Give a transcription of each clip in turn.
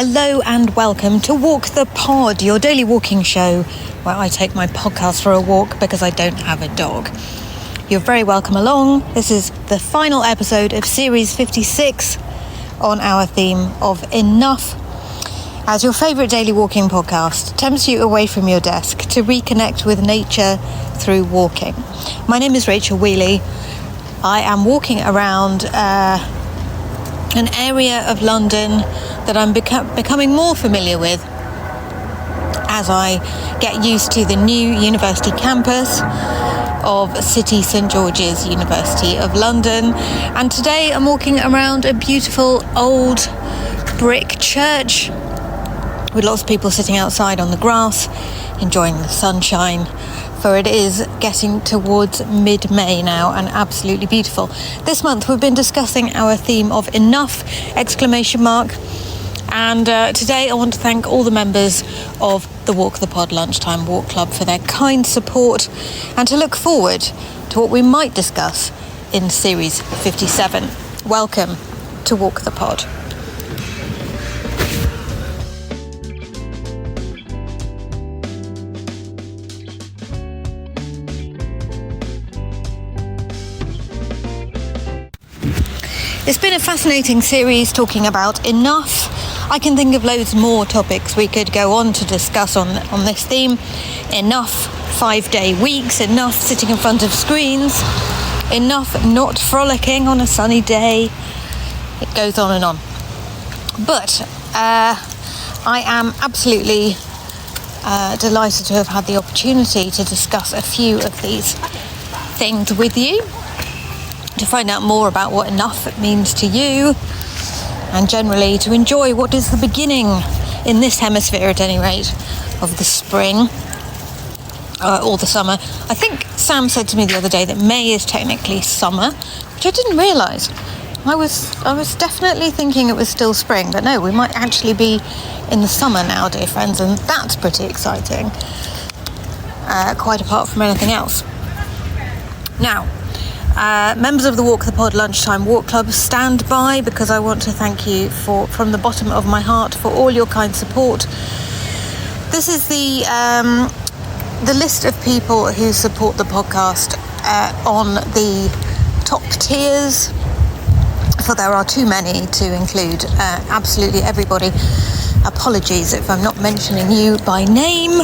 Hello and welcome to Walk the Pod, your daily walking show where I take my podcast for a walk because I don't have a dog. You're very welcome along. This is the final episode of Series 56 on our theme of enough, as your favourite daily walking podcast tempts you away from your desk to reconnect with nature through walking. My name is Rachel Wheely. I am walking around an area of London that I'm becoming more familiar with as I get used to the new university campus of City St George's University of London. And today I'm walking around a beautiful old brick church with lots of people sitting outside on the grass enjoying the sunshine, for it is getting towards mid-May now and absolutely beautiful. This month we've been discussing our theme of enough, ! And today I want to thank all the members of the Walk the Pod Lunchtime Walk Club for their kind support and to look forward to what we might discuss in Series 57. Welcome to Walk the Pod. It's been a fascinating series talking about enough. I can think of loads more topics we could go on to discuss on this theme. Enough 5-day weeks, enough sitting in front of screens, enough not frolicking on a sunny day. It goes on and on. But I am absolutely delighted to have had the opportunity to discuss a few of these things with you, to find out more about what enough means to you, and generally to enjoy what is the beginning, in this hemisphere at any rate, of the spring or the summer. I think Sam said to me the other day that May is technically summer, which I didn't realise. I was definitely thinking it was still spring, but no, we might actually be in the summer now, dear friends, and that's pretty exciting, quite apart from anything else. Now, members of the Walk the Pod Lunchtime Walk Club, stand by, because I want to thank you from the bottom of my heart for all your kind support. This is the list of people who support the podcast on the top tiers, for there are too many to include absolutely everybody. Apologies if I'm not mentioning you by name,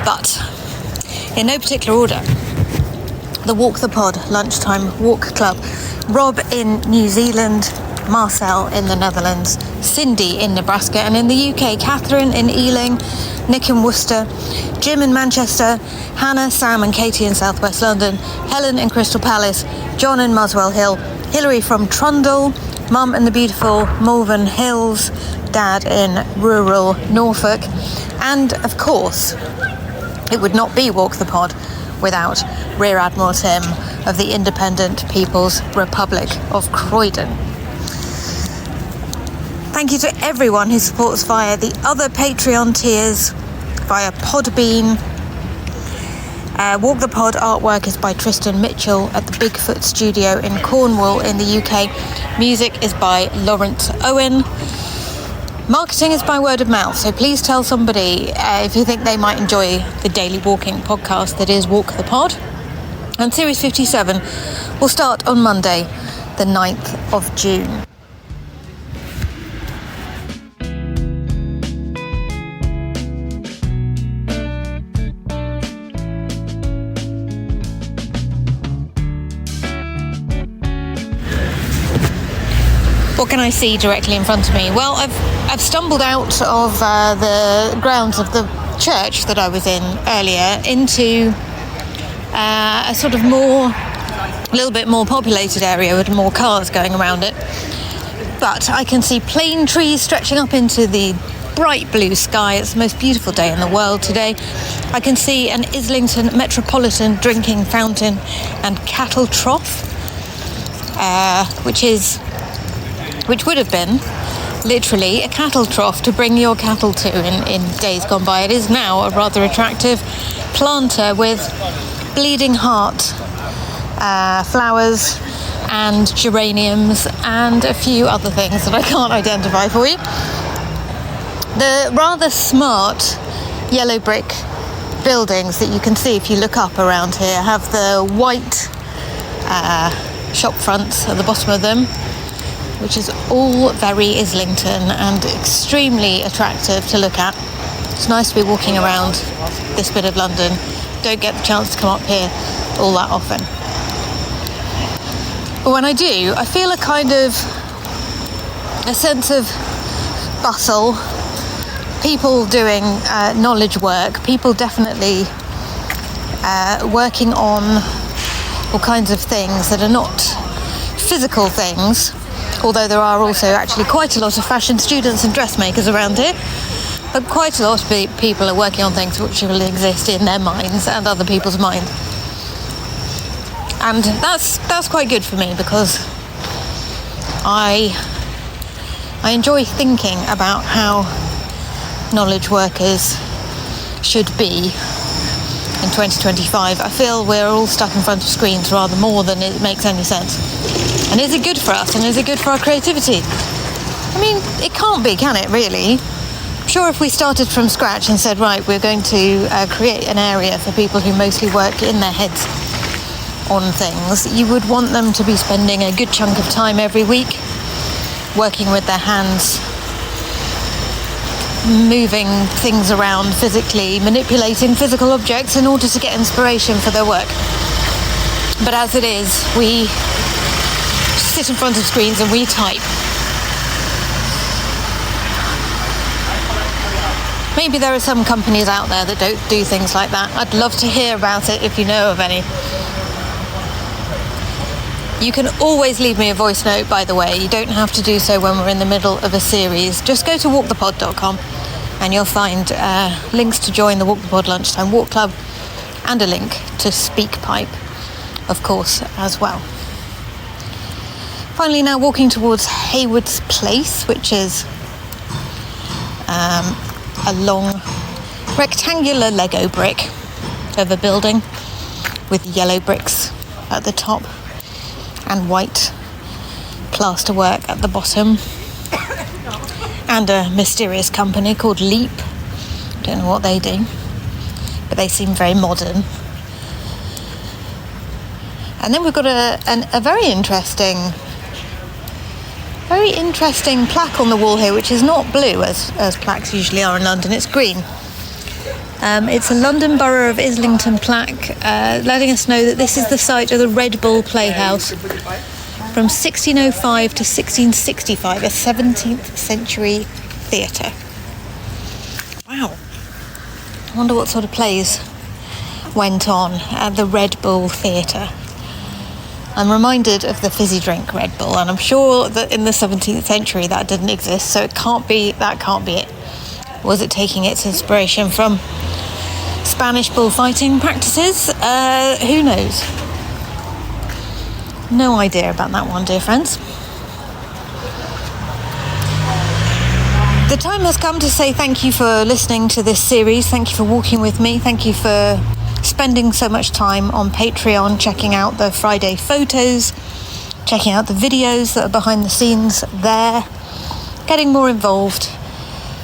but in no particular order. The Walk the Pod Lunchtime Walk Club. Rob in New Zealand, Marcel in the Netherlands, Cindy in Nebraska, and in the UK, Catherine in Ealing, Nick in Worcester, Jim in Manchester, Hannah, Sam and Katie in Southwest London, Helen in Crystal Palace, John in Muswell Hill, Hilary from Trundle, Mum in the beautiful Malvern Hills, Dad in rural Norfolk, and of course, it would not be Walk the Pod without Rear Admiral Tim of the Independent People's Republic of Croydon. Thank you to everyone who supports via the other Patreon tiers, via Podbean. Walk the Pod artwork is by Tristan Mitchell at the Bigfoot Studio in Cornwall in the UK. Music is by Lawrence Owen. Marketing is by word of mouth, so please tell somebody if you think they might enjoy the daily walking podcast that is Walk the Pod. And Series 57 will start on Monday, the 9th of June. What can I see directly in front of me? Well, I've stumbled out of the grounds of the church that I was in earlier into a sort of a little bit more populated area with more cars going around it. But I can see plane trees stretching up into the bright blue sky. It's the most beautiful day in the world today. I can see an Islington Metropolitan drinking fountain and cattle trough, which would have been literally a cattle trough to bring your cattle to in days gone by. It is now a rather attractive planter with bleeding heart flowers and geraniums and a few other things that I can't identify for you. The rather smart yellow brick buildings that you can see if you look up around here have the white shop fronts at the bottom of them, which is all very Islington and extremely attractive to look at. It's nice to be walking around this bit of London. Don't get the chance to come up here all that often. But when I do, I feel a kind of a sense of bustle, people doing knowledge work, people definitely working on all kinds of things that are not physical things, although there are also actually quite a lot of fashion students and dressmakers around here. But quite a lot of people are working on things which will exist in their minds and other people's minds. And that's quite good for me, because I enjoy thinking about how knowledge workers should be in 2025. I feel we're all stuck in front of screens rather more than it makes any sense. And is it good for us, and is it good for our creativity? I mean, it can't be, can it, really? I'm sure if we started from scratch and said, right, we're going to create an area for people who mostly work in their heads on things, you would want them to be spending a good chunk of time every week working with their hands, moving things around physically, manipulating physical objects in order to get inspiration for their work. But as it is, we sit in front of screens and we type. Maybe there are some companies out there that don't do things like that. I'd love to hear about it if you know of any. You can always leave me a voice note, by the way. You don't have to do so when we're in the middle of a series. Just go to walkthepod.com and you'll find links to join the Walk the Pod Lunchtime Walk Club and a link to SpeakPipe, of course, as well. Finally, now walking towards Haywards Place, which is a long rectangular Lego brick of a building with yellow bricks at the top and white plasterwork at the bottom, and a mysterious company called Leap. Don't know what they do, but they seem very modern. And then we've got a very interesting plaque on the wall here, which is not blue as plaques usually are in London. It's green. It's a London Borough of Islington plaque letting us know that this is the site of the Red Bull Playhouse from 1605 to 1665, a 17th century theatre. Wow. I wonder what sort of plays went on at the Red Bull Theatre. I'm reminded of the fizzy drink Red Bull, and I'm sure that in the 17th century that didn't exist, so that can't be it. Was it taking its inspiration from Spanish bullfighting practices? Who knows? No idea about that one, dear friends. The time has come to say thank you for listening to this series. Thank you for walking with me. Thank you for spending so much time on Patreon, checking out the Friday photos, checking out the videos that are behind the scenes there, getting more involved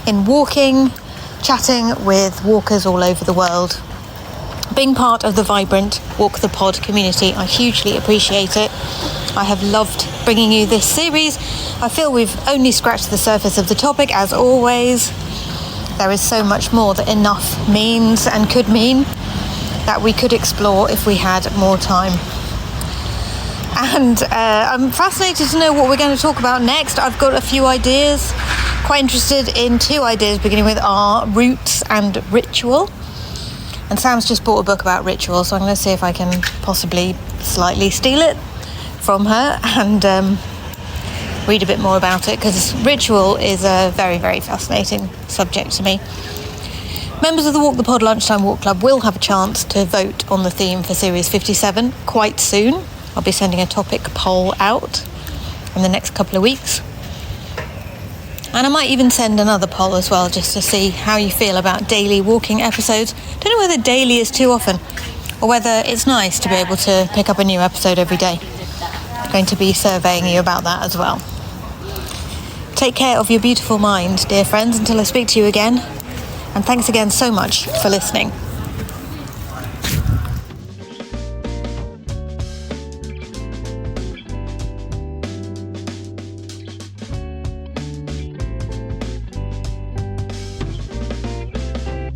in walking, chatting with walkers all over the world, being part of the vibrant Walk the Pod community. I hugely appreciate it. I have loved bringing you this series. I feel we've only scratched the surface of the topic, as always. There is so much more that enough means and could mean that we could explore if we had more time. And I'm fascinated to know what we're going to talk about next. I've got a few ideas. Quite interested in two ideas, beginning with our roots and ritual. And Sam's just bought a book about ritual, so I'm going to see if I can possibly slightly steal it from her and read a bit more about it, because ritual is a very, very fascinating subject to me. Members of the Walk the Pod Lunchtime Walk Club will have a chance to vote on the theme for Series 57 quite soon. I'll be sending a topic poll out in the next couple of weeks. And I might even send another poll as well, just to see how you feel about daily walking episodes. Don't know whether daily is too often, or whether it's nice to be able to pick up a new episode every day. I'm going to be surveying you about that as well. Take care of your beautiful mind, dear friends, until I speak to you again. And thanks again so much for listening.